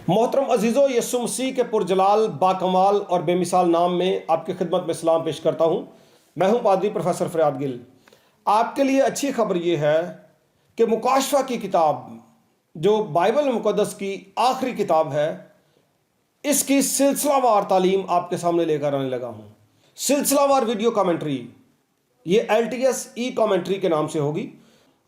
मोहतरम अजीज़ो, यीशु मसीह के पुरजलाल बाकमाल और बेमिसाल नाम में आपकी खिदमत में सलाम पेश करता हूँ। मैं हूँ पादरी प्रोफेसर फरियाद गिल। आपके लिए अच्छी खबर ये है कि मुकाशफा की किताब, जो बाइबल मुक़द्दस की आखिरी किताब है, इसकी सिलसिलावार तालीम आपके सामने लेकर आने लगा हूँ। सिलसिलावार वीडियो कमेंट्री ये LTS ई कमेंट्री के नाम से होगी।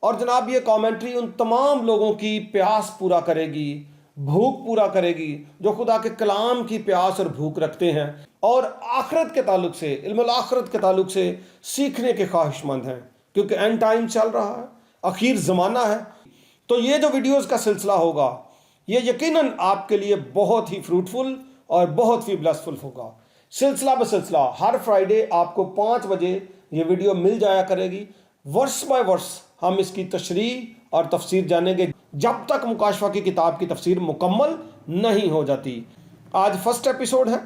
और जनाब, ये कमेंट्री उन तमाम लोगों की प्यास पूरा करेगी, भूख पूरा करेगी जो खुदा के कलाम की प्यास और भूख रखते हैं और आखिरत के ताल्लुक से, इल्मुल आखिरत के ताल्लुक से सीखने के ख्वाहिशमंद हैं, क्योंकि एंड टाइम चल रहा है, आखिर ज़माना है। तो ये जो वीडियोज़ का सिलसिला होगा, ये यकीनन आपके लिए बहुत ही फ्रूटफुल और बहुत ही ब्लेसफुल होगा। सिलसिला बसिलसिला हर फ्राइडे आपको 5 बजे ये वीडियो मिल जाया करेगी। वर्स बाय वर्स हम इसकी तशरीह और तफसीर जानेंगे जब तक मुकाशफा की किताब की तफसीर मुकम्मल नहीं हो जाती। आज फर्स्ट एपिसोड है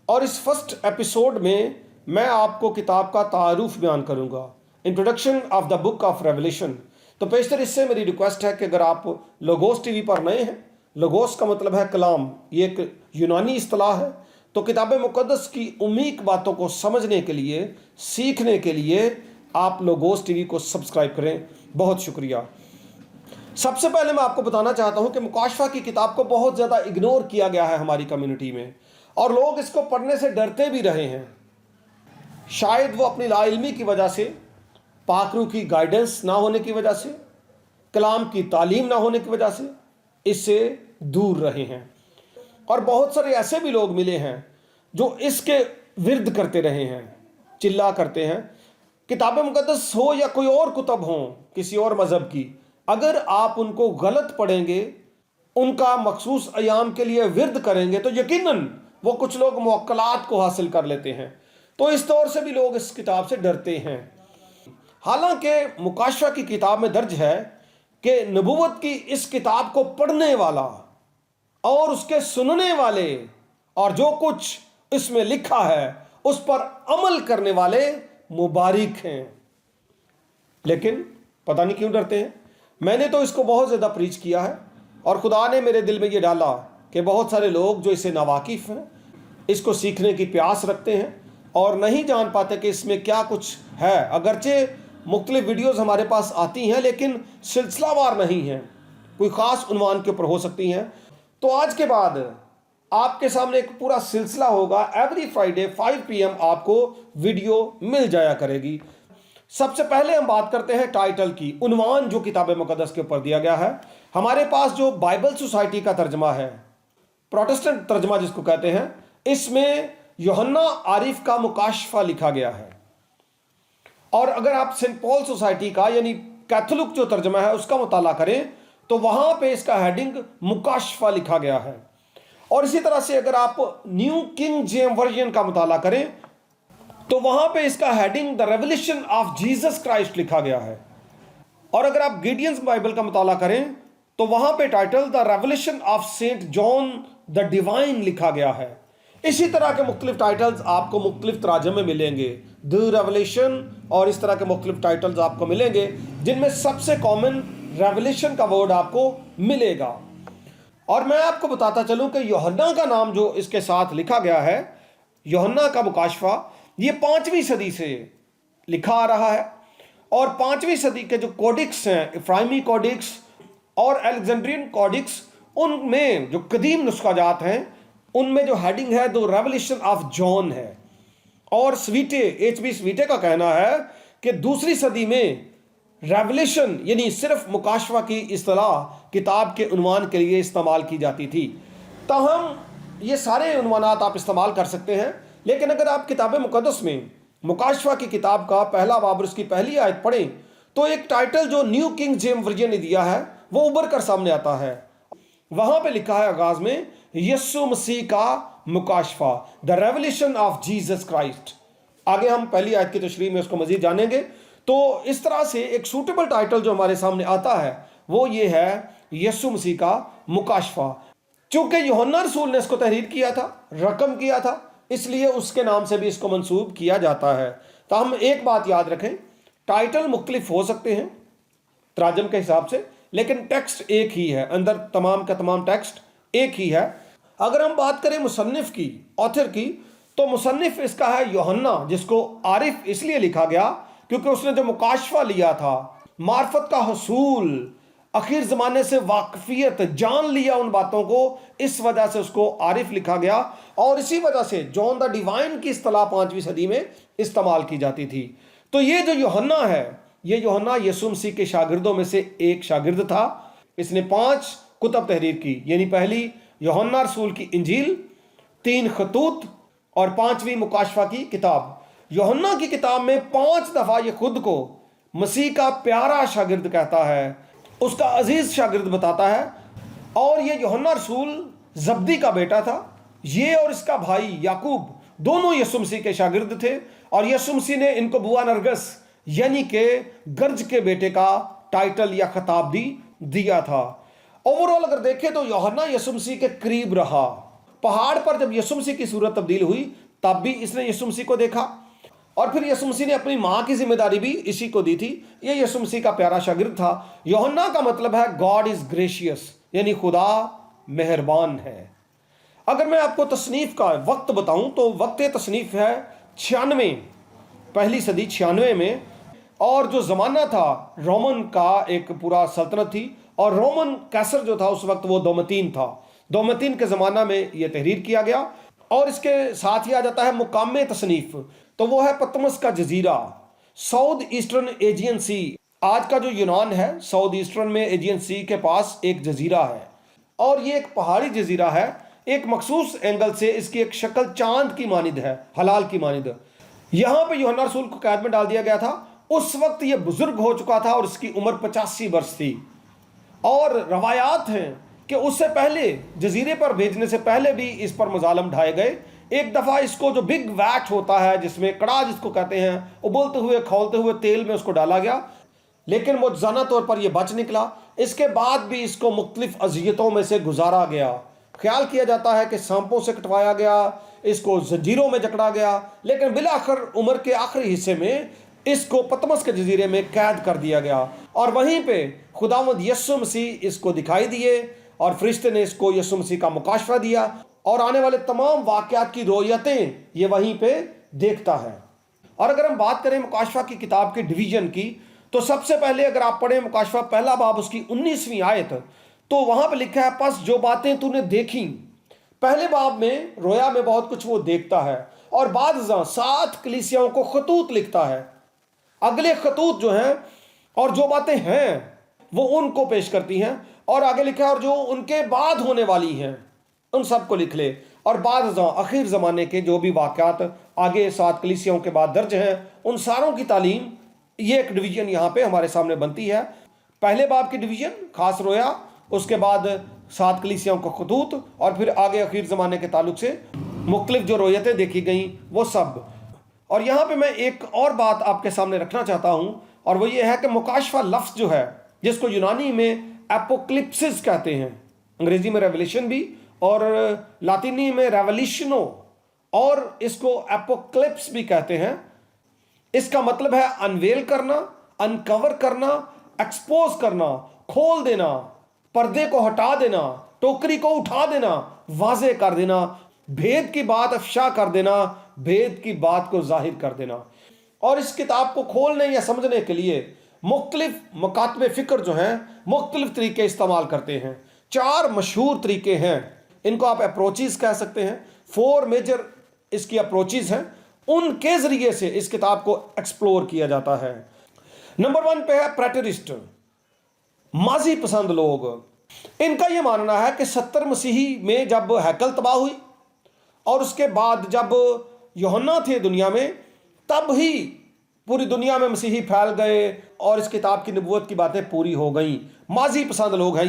और इस फर्स्ट एपिसोड में मैं आपको किताब का तारुफ बयान करूंगा, introduction of the book of revelation. तो पेशतर इससे मेरी रिक्वेस्ट है कि अगर आप लोगोस टीवी पर नए हैं, लोगोस का मतलब है कलाम, ये एक यूनानी इस्तिलाह है, तो किताब मुक़द्दस की उम्मीक बातों को समझने के लिए, सीखने के लिए आप लोगोस टीवी को सब्सक्राइब करें। बहुत शुक्रिया। सबसे पहले मैं आपको बताना चाहता हूं कि मुकाशफा की किताब को बहुत ज़्यादा इग्नोर किया गया है हमारी कम्युनिटी में, और लोग इसको पढ़ने से डरते भी रहे हैं। शायद वो अपनी लाइल्मी की वजह से, पाकरू की गाइडेंस ना होने की वजह से, कलाम की तालीम ना होने की वजह से इससे दूर रहे हैं। और बहुत सारे ऐसे भी लोग मिले हैं जो इसके विरुद्ध करते रहे हैं, चिल्ला करते हैं। किताब मुक़द्दस हो या कोई और कुतब हो किसी और मज़हब की, अगर आप उनको गलत पढ़ेंगे, उनका मखसूस अयाम के लिए विरद करेंगे, तो यकीनन वो कुछ लोग मुअक्कलात को हासिल कर लेते हैं। तो इस तौर से भी लोग इस किताब से डरते हैं। हालांकि मुकाशफा की किताब में दर्ज है कि नबूवत की इस किताब को पढ़ने वाला और उसके सुनने वाले और जो कुछ इसमें लिखा है उस पर अमल करने वाले मुबारक हैं। लेकिन पता नहीं क्यों डरते हैं। मैंने तो इसको बहुत ज़्यादा प्रीच किया है और खुदा ने मेरे दिल में ये डाला कि बहुत सारे लोग जो इससे नावाकिफ़ हैं, इसको सीखने की प्यास रखते हैं और नहीं जान पाते कि इसमें क्या कुछ है। अगरचे मुख्तलिफ वीडियोज़ हमारे पास आती हैं, लेकिन सिलसिलावार नहीं हैं, कोई ख़ास उन्वान के ऊपर हो सकती हैं। तो आज के बाद आपके सामने एक पूरा सिलसिला होगा। एवरी फ्राइडे 5 PM आपको वीडियो मिल जाया करेगी। सबसे पहले हम बात करते हैं टाइटल की, उन्वान जो किताब मुक़द्दस के ऊपर दिया गया है। हमारे पास जो बाइबल सोसाइटी का तर्जमा है, प्रोटेस्टेंट तर्जमा जिसको कहते हैं, इसमें यूहन्ना आरिफ का मुकाशफा लिखा गया है। और अगर आप सेंट पॉल सोसाइटी का यानी कैथोलिक जो तर्जमा है उसका मुताला करें तो वहां पे इसका हेडिंग मुकाशफा लिखा गया है। और इसी तरह से अगर आप न्यू किंग जेम्स वर्जन का मुताला करें तो वहां पे इसका heading the revelation of Jesus Christ लिखा गया है। और अगर आप गिडियंस बाइबल का मुताला करें तो वहां पे title the revelation of Saint John the Divine लिखा गया है। इसी तरह के मुख्तलिफ टाइटल्स आपको मुख्तलिफ तराजम में मिलेंगे, द रेवलेशन, और इस तरह के मुख्तलिफ टाइटल्स आपको मिलेंगे, जिनमें सबसे कॉमन रेवलेशन का वर्ड आपको मिलेगा। और मैं आपको बताता चलूं कि यूहन्ना का नाम जो इसके साथ लिखा गया है, यूहन्ना का मुकाशफा, ये 5वीं सदी से लिखा आ रहा है। और 5वीं सदी के जो कोडिक्स हैं, इफ्राइमी कोडिक्स और एलेक्जेंड्रियन कोडिक्स, उनमें जो कदीम नुस्खाजात हैं उनमें जो हेडिंग है द रेवलेशन ऑफ जॉन है। और स्वीटे, HB स्वीटे का कहना है कि 2री सदी में रेवलेशन यानी सिर्फ मुकाशफा की इस्तिलाह किताब के उन्वान के लिए इस्तेमाल की जाती थी। ताहम ये सारे उन्वानात आप इस्तेमाल कर सकते हैं, लेकिन अगर आप किताब मुक़द्दस में मुकाशफा की किताब का पहला बाब उसकी पहली आयत पढ़ें तो एक टाइटल जो न्यू किंग जेम्स वर्जन ने दिया है वो उभर कर सामने आता है। वहां पे लिखा है आगाज में, यीशु मसीह का मुकाशफा, the revelation of Jesus Christ. आगे हम पहली आयत की तशरीह में उसको मजीद जानेंगे। तो इस तरह से एक सूटेबल टाइटल जो हमारे सामने आता है वो ये है, यीशु मसीह का मुकाशफा। चूंकि यूहन्ना रसूल ने इसको तहरीर किया था, रकम किया था, इसलिए उसके नाम से भी इसको मंसूब किया जाता है। तो हम एक बात याद रखें, टाइटल मुख्तलिफ हो सकते हैं तराजम के हिसाब से, लेकिन टेक्स्ट एक ही है। अंदर तमाम का तमाम टेक्स्ट ایک ہی ہے۔ اگر ہم بات کریں مصنف کی، آتھر کی، تو مصنف اس کا ہے یوحنا، جس کو عارف اس لیے لکھا گیا کیونکہ اس نے جو مکاشفہ لیا تھا، معرفت کا حصول، اخیر زمانے سے واقفیت، جان لیا ان باتوں کو، اس وجہ سے اس کو عارف لکھا گیا، اور اسی وجہ سے جان دا ڈیوائن کی اصطلاح 5ویں صدی میں استعمال کی جاتی تھی۔ تو یہ جو یوحنا ہے، یہ یوحنا یسوع مسیح کے شاگردوں میں سے ایک شاگرد تھا۔ اس نے 5 کتب تحریر کی، یعنی پہلی یوحنا رسول کی انجیل، 3 خطوط اور 5ویں مکاشفہ کی کتاب۔ یوحنا کی کتاب میں 5 دفعہ یہ خود کو مسیح کا پیارا شاگرد کہتا ہے، اس کا عزیز شاگرد بتاتا ہے۔ اور یہ یوحنا رسول زبدی کا بیٹا تھا۔ یہ اور اس کا بھائی یعقوب دونوں یسوع مسیح کے شاگرد تھے، اور یسوع مسیح نے ان کو بوا نرگس یعنی کہ گرج کے بیٹے کا ٹائٹل یا خطاب بھی دیا تھا۔ اوورال اگر دیکھیں تو یوحنا یسوع مسیح کے قریب رہا۔ پہاڑ پر جب یسوع مسیح کی صورت تبدیل ہوئی تب بھی اس نے یسوع مسیح کو دیکھا، اور پھر یسوع مسیح نے اپنی ماں کی ذمہ داری بھی اسی کو دی تھی۔ یہ یسوع مسیح کا پیارا شاگرد تھا۔ یوحنا کا مطلب ہے گاڈ از گریشیس، یعنی خدا مہربان ہے۔ اگر میں آپ کو تصنیف کا وقت بتاؤں تو وقت تصنیف ہے 96، پہلی صدی 96 میں، اور جو زمانہ تھا رومن کا ایک پورا سلطنت تھی، اور رومن کیسر جو تھا اس وقت وہ دومتین تھا۔ دومتین کے زمانہ میں یہ تحریر کیا گیا، اور اس کے ساتھ ہی آ جاتا ہے مقام تصنیف، تو وہ ہے پطمس کا جزیرہ، ساؤتھ ایسٹرن ایجین سی۔ آج کا جو یونان ہے، ساؤتھ ایسٹرن میں ایجین سی کے پاس ایک جزیرہ ہے، اور یہ ایک پہاڑی جزیرہ ہے۔ ایک مخصوص اینگل سے اس کی ایک شکل چاند کی مانند ہے، ہلال کی مانند۔ یہاں پہ یوحنا رسول کو قید میں ڈال دیا گیا تھا۔ اس وقت یہ بزرگ ہو چکا تھا اور اس کی عمر 85 برس تھی، اور روایات ہیں کہ اس سے پہلے، جزیرے پر بھیجنے سے پہلے بھی اس پر مظالم ڈھائے گئے۔ ایک دفعہ اس کو جو بگ ویٹ ہوتا ہے، جس میں کڑا جس کو کہتے ہیں، ابلتے ہوئے کھولتے ہوئے تیل میں اس کو ڈالا گیا، لیکن معجزانہ طور پر یہ بچ نکلا۔ اس کے بعد بھی اس کو مختلف اذیتوں میں سے گزارا گیا۔ خیال کیا جاتا ہے کہ سانپوں سے کٹوایا گیا، اس کو زنجیروں میں جکڑا گیا، لیکن بالآخر عمر کے آخری حصے میں اس کو پطمس کے جزیرے میں قید کر دیا گیا، اور وہیں پہ خداوند یسوع مسیح اس کو دکھائی دیے، اور فرشتے نے اس کو یسوع مسیح کا مکاشفہ دیا، اور آنے والے تمام واقعات کی رویتیں یہ وہیں پہ دیکھتا ہے۔ اور اگر ہم بات کریں مکاشفہ کی کتاب کے ڈویژن کی، تو سب سے پہلے اگر آپ پڑھیں مکاشفہ پہلا باب اس کی 19ویں آیت، تو وہاں پہ لکھا ہے، پس جو باتیں تو نے دیکھیں۔ پہلے باب میں رویا میں بہت کچھ وہ دیکھتا ہے، اور بعد ازاں 7 کلیسیاؤں کو خطوط لکھتا ہے۔ اگلے خطوط جو ہیں اور جو باتیں ہیں وہ ان کو پیش کرتی ہیں، اور آگے لکھا ہے اور جو ان کے بعد ہونے والی ہیں ان سب کو لکھ لے، اور بعد ازاں اخیر زمانے کے جو بھی واقعات آگے 7 کلیسیاؤں کے بعد درج ہیں ان ساروں کی تعلیم۔ یہ ایک ڈویژن یہاں پہ ہمارے سامنے بنتی ہے۔ پہلے باب کی ڈویژن خاص رویا، اس کے بعد 7 کلیسیاؤں کا خطوط، اور پھر آگے اخیر زمانے کے تعلق سے مختلف جو رویتیں دیکھی گئیں وہ سب۔ اور یہاں پہ میں ایک اور بات آپ کے سامنے رکھنا چاہتا ہوں، اور وہ یہ ہے کہ مکاشفہ لفظ جو ہے، جس کو یونانی میں اپوکلپسس کہتے ہیں، انگریزی میں ریولیشن بھی، اور لاطینی میں ریولیشنو، اور اس کو اپوکلپس بھی کہتے ہیں۔ اس کا مطلب ہے انویل کرنا، انکور کرنا، ایکسپوز کرنا، کھول دینا، پردے کو ہٹا دینا، ٹوکری کو اٹھا دینا، واضح کر دینا، بھید کی بات افشا کر دینا، بھید کی بات کو ظاہر کر دینا۔ اور اس کتاب کو کھولنے یا سمجھنے کے لیے مختلف مکاتب فکر جو ہیں مختلف طریقے استعمال کرتے ہیں۔ 4 مشہور طریقے ہیں، ان کو آپ اپروچز کہہ سکتے ہیں۔ 4 میجر اس کی اپروچز ہیں، ان کے ذریعے سے اس کتاب کو ایکسپلور کیا جاتا ہے۔ نمبر 1 پہ ہے پریٹرسٹ، ماضی پسند لوگ۔ ان کا یہ ماننا ہے کہ 70 مسیحی میں جب ہیکل تباہ ہوئی، اور اس کے بعد جب یوحنا تھے دنیا میں، تب ہی پوری دنیا میں مسیحی پھیل گئے اور اس کتاب کی نبوت کی باتیں پوری ہو گئیں۔ ماضی پسند لوگ ہیں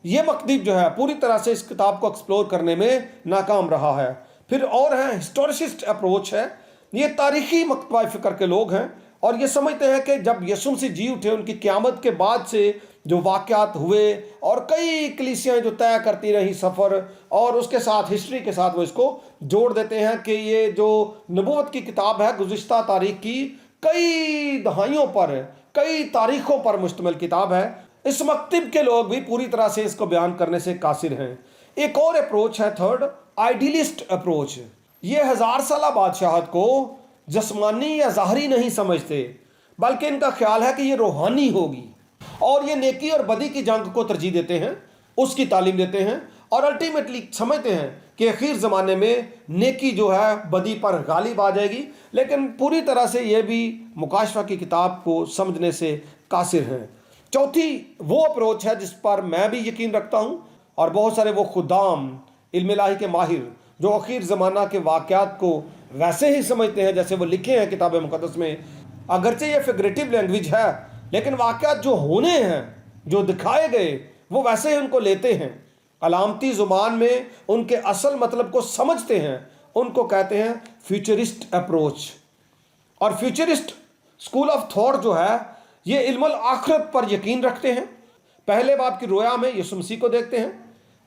یہ مکتب جو ہے پوری طرح سے اس کتاب کو ایکسپلور کرنے میں ناکام رہا ہے۔ پھر اور ہیں ہسٹوریسٹ اپروچ ہے، یہ تاریخی مکتبہ فکر کے لوگ ہیں، اور یہ سمجھتے ہیں کہ جب یسوع مسیح جی اٹھے، ان کی قیامت کے بعد سے جو واقعات ہوئے اور کئی کلیسیاں جو طے کرتی رہی سفر، اور اس کے ساتھ ہسٹری کے ساتھ وہ اس کو جوڑ دیتے ہیں کہ یہ جو نبوت کی کتاب ہے گزشتہ تاریخ کی کئی دہائیوں پر، کئی تاریخوں پر مشتمل کتاب ہے۔ اس مکتب کے لوگ بھی پوری طرح سے اس کو بیان کرنے سے قاصر ہیں۔ एक और अप्रोच है थर्ड, आइडियलिस्ट अप्रोच। ये 1000 साल बादशाहत को जस्मानी या ज़ाहरी नहीं समझते, बल्कि इनका ख्याल है कि ये रूहानी होगी, और ये नेकी और बदी की जंग को तरजीह देते हैं, उसकी तालीम देते हैं, और अल्टीमेटली समझते हैं कि आखिर ज़माने में नेकी जो है बदी पर गालिब आ जाएगी। लेकिन पूरी तरह से ये भी मुकाशफा की किताब को समझने से कासिर हैं। चौथी वो अप्रोच है जिस पर मैं भी यकीन रखता हूँ, और बहुत सारे वो खुदाम इल्म इलाही के माहिर जो आखिर ज़माना के वाक़यात को वैसे ही समझते हैं जैसे वो लिखे हैं किताब मुक़द्दस में। अगरचे ये फिगरेटिव लैंग्वेज है, लेकिन वाक़यात जो होने हैं, जो दिखाए गए, वो वैसे ही उनको लेते हैं। अलामती ज़ुबान में उनके असल मतलब को समझते हैं। उनको कहते हैं फ्यूचरिस्ट अप्रोच। और फ्यूचरिस्ट स्कूल ऑफ थॉट जो है, ये इल्मुल आखिरत पर यकीन रखते हैं। पहले बाब की रोया में यीशु मसीह को देखते हैं,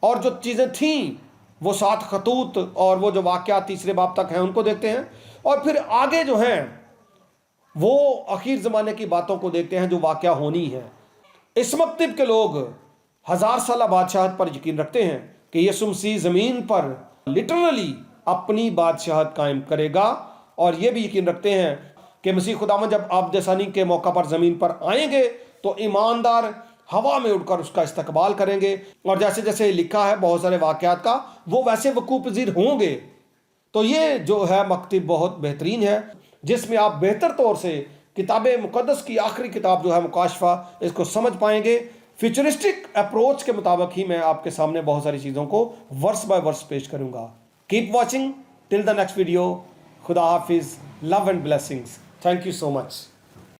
और जो चीज़ें थीं वो 7 खतूत और वो जो वाक़यात तीसरे बाब तक हैं उनको देखते हैं, और फिर आगे जो हैं वो आखिर ज़माने की बातों को देखते हैं जो वाक़या होनी है। इस मकतब के लोग 1000 साल बादशाहत पर यकीन रखते हैं कि यीशु मसीह ज़मीन पर लिटरली अपनी बादशाहत कायम करेगा, और ये भी यकीन रखते हैं कि मसीह खुदावंद जब आबदसानी के मौका पर ज़मीन पर आएंगे तो ईमानदार हवा में उड़कर उसका इस्तकबाल करेंगे, और जैसे जैसे लिखा है बहुत सारे वाक़यात का वो वैसे वकूफ़ पज़ीर होंगे। तो ये जो है मकतब बहुत बेहतरीन है, जिसमें आप बेहतर तौर से किताब मुक़द्दस की आखिरी किताब जो है मुकाशफा, इसको समझ पाएंगे। फ्यूचरिस्टिक अप्रोच के मुताबिक ही मैं आपके सामने बहुत सारी चीज़ों को वर्स बाय वर्स पेश करूँगा। Keep watching till the next video. खुदा हाफिज़, love and blessings. Thank you so much.